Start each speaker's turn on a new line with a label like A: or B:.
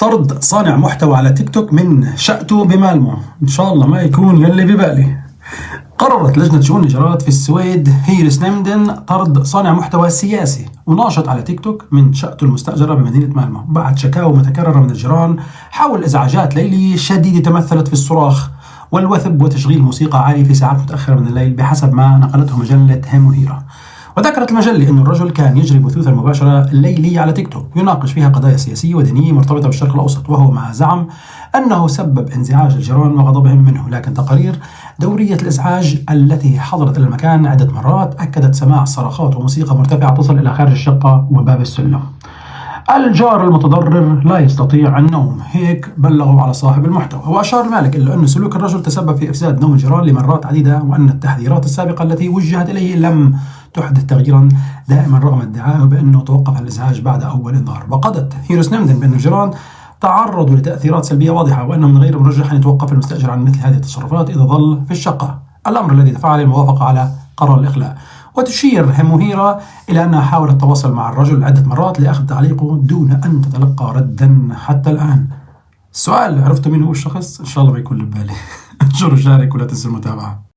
A: طرد صانع محتوى على تيك توك من شأته بمالمو. إن شاء الله ما يكون يلي ببالي. قررت لجنة شؤون الإيجارات في السويد هيرس نيمدن طرد صانع محتوى سياسي وناشط على تيك توك من شأته المستأجرة بمدينة مالمو بعد شكاوى متكررة من الجيران حول إزعاجات ليلية شديدة تمثلت في الصراخ والوثب وتشغيل موسيقى عالية في ساعات متأخرة من الليل بحسب ما نقلته مجلة هيموهيرا. وذكرت المجلة أن الرجل كان يجري بثوثا مباشرة الليلية على تيك توك يناقش فيها قضايا سياسية ودينية مرتبطة بالشرق الأوسط، وهو ما زعم أنه سبب انزعاج الجيران وغضبهم منه. لكن تقارير دورية الإزعاج التي حضرت إلى المكان عدة مرات أكدت سماع صرخات وموسيقى مرتفعة تصل إلى خارج الشقة وباب السلم. الجار المتضرر لا يستطيع النوم، هيك بلغوا على صاحب المحتوى. وأشار المالك إلى أن سلوك الرجل تسبب في إفساد نوم الجيران لمرات عديدة، وأن التحذيرات السابقة التي وجهت إليه لم تحدث تغييرا دائما رغم ادعائه بأنه توقف الإزعاج بعد أول إنذار. وقضت هيرس نيمدن بأن الجيران تعرضوا لتأثيرات سلبية واضحة، وأنه من غير مرجح أن يتوقف المستأجر عن مثل هذه التصرفات إذا ظل في الشقة، الأمر الذي دفع للموافقة على قرار الإخلاء. وتشير هيموهيرا إلى أنها حاولت التواصل مع الرجل عدة مرات لأخذ تعليقه دون أن تتلقى ردا حتى الآن. السؤال، عرفتوا مين هو الشخص؟ إن شاء الله ما يكون ببالي. انشروا شارك ولا تنسوا المتابعة.